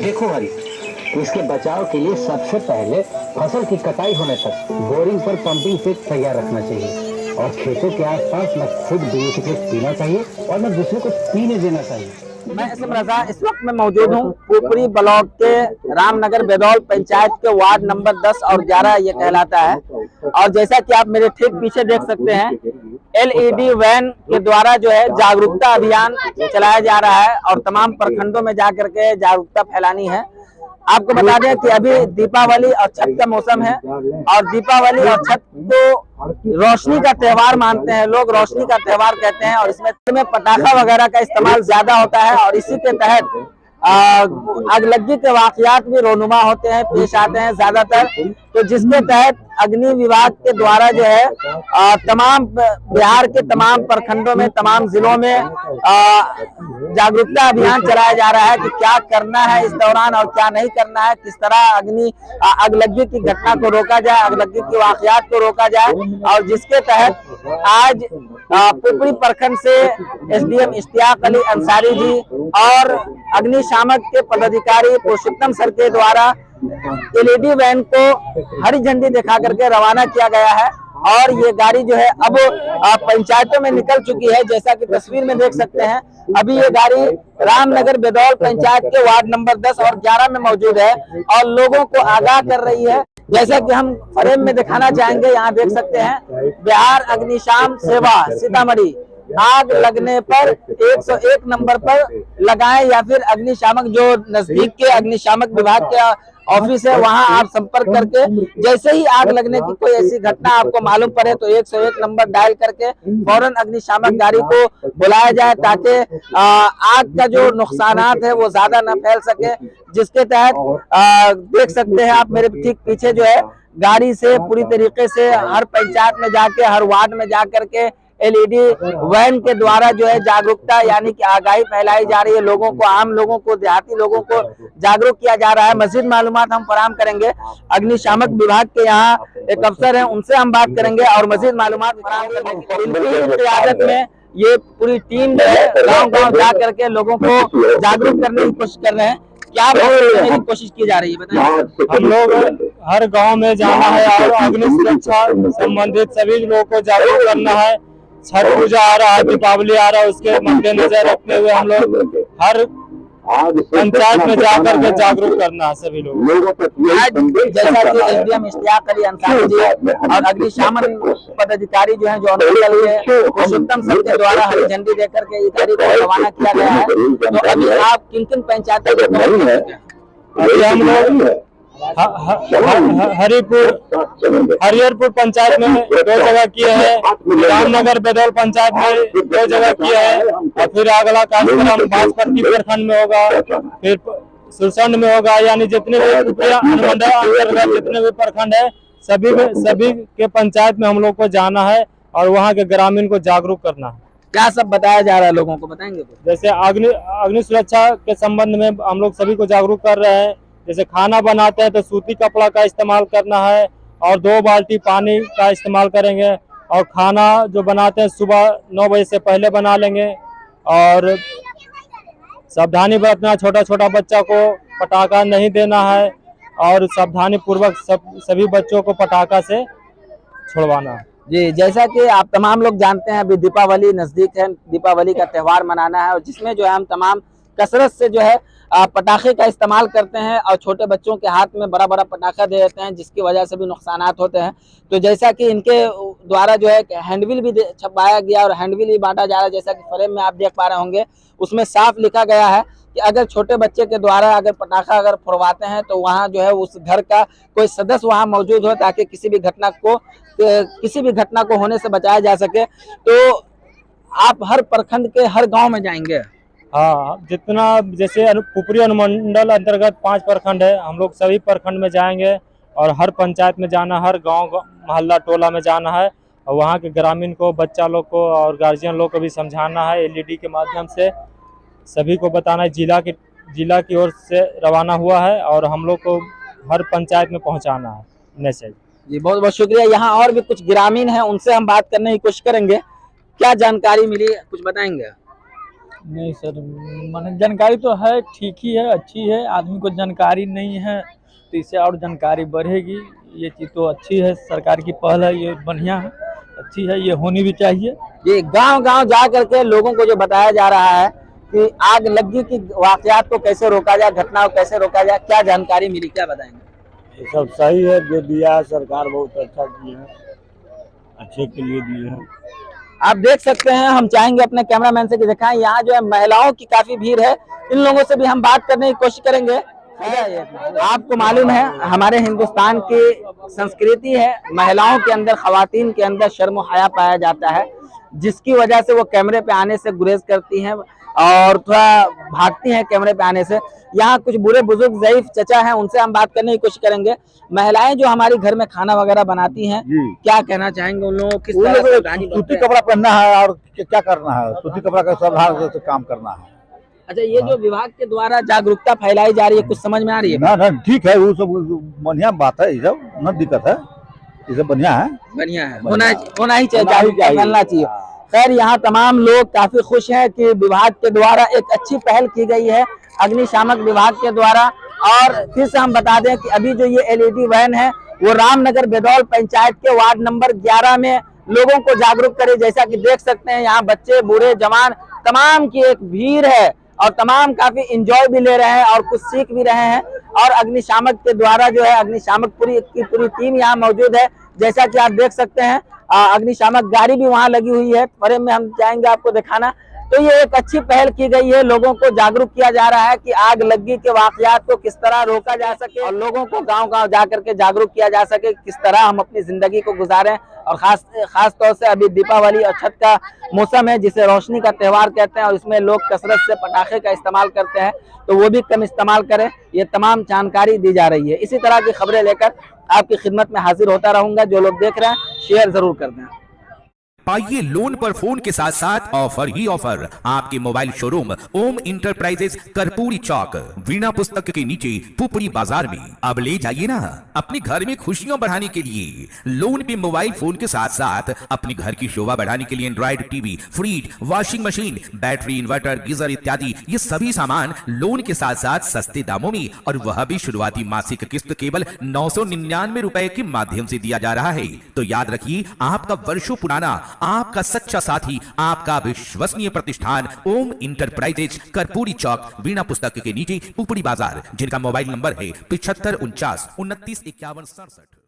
देखो हरी, इसके बचाव के लिए सबसे पहले फसल की कटाई होने तक बोरिंग पर पंपिंग सेट तैयार रखना चाहिए और खेतों के आसपास न खुद बेफिक्र पीना चाहिए और न दूसरे को पीने देना चाहिए। मैं इसम रजा इस वक्त में मौजूद हूँ पुपरी ब्लॉक के रामनगर बेदौल पंचायत के वार्ड नंबर 10 और 11 ये कहलाता है। और जैसा कि आप मेरे ठीक पीछे देख सकते हैं, LED वैन के द्वारा जो है जागरूकता अभियान चलाया जा रहा है और तमाम प्रखंडों में जाकर के जागरूकता फैलानी है। आपको बता दें कि अभी दीपावली और छठ का मौसम है और दीपावली और छठ को रोशनी का त्यौहार मानते हैं लोग, रोशनी का त्यौहार कहते हैं और इसमें पटाखा वगैरह का इस्तेमाल ज्यादा होता है और इसी के तहत अगलगी के वाकयात भी रोनुमा होते हैं, पेश आते हैं ज्यादातर। तो जिसके तहत अग्नि विभाग के द्वारा जो है तमाम बिहार के तमाम प्रखंडों में, तमाम जिलों में जागरूकता अभियान चलाया जा रहा है कि क्या करना है इस दौरान और क्या नहीं करना है, किस तरह अगलगी की घटना को रोका जाए, अगलगी की वाकयात को रोका जाए। और जिसके तहत आज पुपरी प्रखंड से SDM इश्तियाक अली अंसारी जी और अग्निशामक के पदाधिकारी पुरुषोत्तम सर के द्वारा LED वैन को हरी झंडी दिखा करके रवाना किया गया है और ये गाड़ी जो है अब पंचायतों में निकल चुकी है। जैसा कि तस्वीर में देख सकते हैं, अभी ये गाड़ी रामनगर बेदौल पंचायत के वार्ड नंबर 10 और 11 में मौजूद है और लोगों को आगाह कर रही है। जैसा कि हम फ्रेम में दिखाना चाहेंगे, यहाँ देख सकते हैं बिहार अग्निशाम सेवा सीतामढ़ी, आग लगने पर 101 नंबर पर लगाएं या फिर अग्निशामक जो नजदीक के अग्निशामक विभाग के ऑफिस है वहां आप संपर्क करके जैसे ही आग लगने की कोई ऐसी घटना आपको मालूम पड़े तो 101 नंबर डायल करके फौरन अग्निशामक गाड़ी को बुलाया जाए ताकि आग का जो नुकसानात है वो ज्यादा न फैल सके। जिसके तहत देख सकते हैं आप मेरे ठीक पीछे जो है गाड़ी से पूरी तरीके से हर पंचायत में जाके, हर वार्ड में जाकर के LED वैन के द्वारा जो है जागरूकता यानी कि आगाही फैलाई जा रही है। लोगों को, आम लोगों को, देहाती लोगों को जागरूक किया जा रहा है। मजीद मालूमात हम फराहम करेंगे, अग्निशामक विभाग के यहाँ एक अफसर हैं उनसे हम बात करेंगे और मजीद मालूमात फराहम करने की क़ियादत में ये पूरी टीम जो है गाँव-गाँव जा करके लोगों को जागरूक करने की कोशिश कर रहे हैं। क्या की कोशिश की जा रही है बताइए। हम लोग हर गांव में जाना है और अग्नि सुरक्षा संबंधित सभी लोगों को जागरूक करना है। छठ पूजा आ रहा है, दीपावली आ रहा है, उसके मद्देनजर रखते हुए हम लोग हर पंचायत में जाकर के जागरूक करना है सभी लोग। जैसा कि SDM इश्तियाक अली अंसारी जी और अग्निशामक पदाधिकारी जो है जो पुरुषोत्तम सर के द्वारा हरी झंडी देकर के ये गाड़ी को रवाना किया गया है। तो अभी आप किन किन पंचायतों में अभी हम लोग हरिहरपुर पंचायत में 2 जगह किए हैं, रामनगर बेदौल पंचायत में 2 जगह किए हैं और फिर अगला कार्यक्रम बाजपट्टी प्रखंड में होगा, फिर सुरसंड में होगा। यानी जितने भी अनुमंडल अंतर्गत जितने भी प्रखंड है सभी के पंचायत में हम लोग को जाना है और वहाँ के ग्रामीण को जागरूक करना है। क्या सब बताया जा रहा है लोगों को बताएंगे तो? जैसे अग्नि सुरक्षा के संबंध में हम लोग सभी को जागरूक कर रहे हैं। जैसे खाना बनाते हैं तो सूती कपड़ा का इस्तेमाल करना है और 2 बाल्टी पानी का इस्तेमाल करेंगे और खाना जो बनाते हैं सुबह 9 बजे से पहले बना लेंगे और सावधानी बरतना, छोटा छोटा बच्चा को पटाखा नहीं देना है और सावधानी पूर्वक सभी बच्चों को पटाखा से छुड़वाना है। जी, जैसा कि आप तमाम लोग जानते हैं अभी दीपावली नजदीक है, दीपावली का त्यौहार मनाना है और जिसमें जो है हम तमाम कसरत से जो है पटाखे का इस्तेमाल करते हैं और छोटे बच्चों के हाथ में बड़ा बड़ा पटाखा दे देते हैं जिसकी वजह से भी नुकसानात होते हैं। तो जैसा कि इनके द्वारा जो है हैंडबिल भी छपवाया गया और हैंडबिल भी बांटा जा रहा है। जैसा कि फ्रेम में आप देख पा रहे होंगे उसमें साफ लिखा गया है कि अगर छोटे बच्चे के द्वारा अगर पटाखा अगर फोड़वाते हैं तो वहाँ जो है उस घर का कोई सदस्य वहाँ मौजूद हो ताकि किसी भी घटना को होने से बचाया जा सके। तो आप हर प्रखंड के हर गाँव में जाएंगे? हाँ, जितना जैसे पुपरी अनुमंडल अंतर्गत 5 प्रखंड है, हम लोग सभी प्रखंड में जाएंगे और हर पंचायत में जाना, हर गांव मोहल्ला टोला में जाना है और वहाँ के ग्रामीण को, बच्चा लोग को और गार्जियन लोग को भी समझाना है। LED के माध्यम से सभी को बताना है। जिला की ओर से रवाना हुआ है और हम लोग को हर पंचायत में पहुँचाना है मैसेज। जी, बहुत बहुत शुक्रिया। यहाँ और भी कुछ ग्रामीण हैं, उनसे हम बात करने की कोशिश करेंगे। क्या जानकारी मिली, कुछ बताएंगे? नहीं सर, माने जानकारी तो है, ठीक ही है, अच्छी है। आदमी को जानकारी नहीं है तो इससे और जानकारी बढ़ेगी। ये चीज़ तो अच्छी है, सरकार की पहल है, ये बढ़िया है, अच्छी है, ये होनी भी चाहिए। ये गांव-गांव जा करके लोगों को जो बताया जा रहा है कि आग लगी की वाकयात को कैसे रोका जाए, घटना को कैसे रोका जाए, क्या जानकारी मिली, क्या बताएंगे? ये सब सही है, जो दिया है सरकार बहुत अच्छा किया है, अच्छे के लिए दिए हैं। आप देख सकते हैं, हम चाहेंगे अपने कैमरामैन से कि दिखाएं, यहाँ जो है महिलाओं की काफी भीड़ है। इन लोगों से भी हम बात करने की कोशिश करेंगे। आपको मालूम है हमारे हिंदुस्तान की संस्कृति है, महिलाओं के अंदर, खवातीन के अंदर शर्म और हया पाया जाता है, जिसकी वजह से वो कैमरे पे आने से गुरेज करती हैं और थोड़ा भागती हैं कैमरे पे आने से। यहाँ कुछ बूढ़े बुजुर्ग ज़ईफ चचा हैं, उनसे हम बात करने की कोशिश करेंगे। महिलाएं जो हमारी घर में खाना वगैरह बनाती हैं, क्या कहना चाहेंगे उन लोगों को, किस तरह से सावधानी बरतें? सूती कपड़ा पहनना है और क्या करना है, सूती कपड़ा का सावधान से काम करना है। अच्छा, ये जो विभाग के द्वारा जागरूकता फैलाई जा रही है, कुछ समझ में आ रही है? ना ठीक है, वो सब बढ़िया बात है, ये सब न दिक्कत है, ये सब बढ़िया है, बढ़िया है, होना ही चाहिए, जागरूकता फैलना चाहिए। खैर, यहाँ तमाम लोग काफी खुश हैं कि विभाग के द्वारा एक अच्छी पहल की गई है, अग्निशामक विभाग के द्वारा। और फिर से हम बता दें कि अभी जो ये LED वैन है वो रामनगर बेदौल पंचायत के वार्ड नंबर 11 में लोगों को जागरूक करे। जैसा कि देख सकते हैं, यहाँ बच्चे, बूढ़े, जवान, तमाम की एक भीड़ है और तमाम काफी इंजॉय भी ले रहे हैं और कुछ सीख भी रहे हैं। और अग्निशामक के द्वारा जो है, अग्निशामक पूरी टीम यहाँ मौजूद है। जैसा कि आप देख सकते हैं, अग्निशामक गाड़ी भी वहां लगी हुई है, फ्रेम में हम चाहेंगे आपको दिखाना। तो ये एक अच्छी पहल की गई है, लोगों को जागरूक किया जा रहा है कि आग लगी के वाकयात को किस तरह रोका जा सके और लोगों को गांव-गांव जा करके जागरूक किया जा सके किस तरह हम अपनी जिंदगी को गुजारें। और खास तौर से अभी दीपावली और छठ का मौसम है, जिसे रोशनी का त्योहार कहते हैं, और इसमें लोग कसरत से पटाखे का इस्तेमाल करते हैं, तो वो भी कम इस्तेमाल करें। ये तमाम जानकारी दी जा रही है। इसी तरह की खबरें लेकर आपकी खिदमत में हाजिर होता रहूंगा। जो लोग देख रहे हैं, शेयर जरूर कर दें। पाइए लोन पर फोन के साथ साथ ऑफर ही ऑफर। आपके मोबाइल शोरूम ओम इंटरप्राइजेस कर्पूरी चौक वीणा पुस्तक के नीचे पुपरी बाजार में। अब ले जाइए ना अपने घर में खुशियां बढ़ाने के लिए। लोन पे मोबाइल फोन के साथ साथ अपने घर की शोभा बढ़ाने के लिए Android TV, fridge, washing machine, battery, inverter, geyser इत्यादि ये सभी सामान लोन के साथ साथ सस्ते दामों में, और वह भी शुरुआती मासिक किस्त केवल 999 रुपए के माध्यम से दिया जा रहा है। तो याद रखिए, आपका वर्षों पुराना, आपका सच्चा साथी, आपका विश्वसनीय प्रतिष्ठान ओम इंटरप्राइजेज कर्पूरी चौक वीणा पुस्तक के नीचे पुपड़ी बाजार, जिनका मोबाइल नंबर है 7549 29 51 67।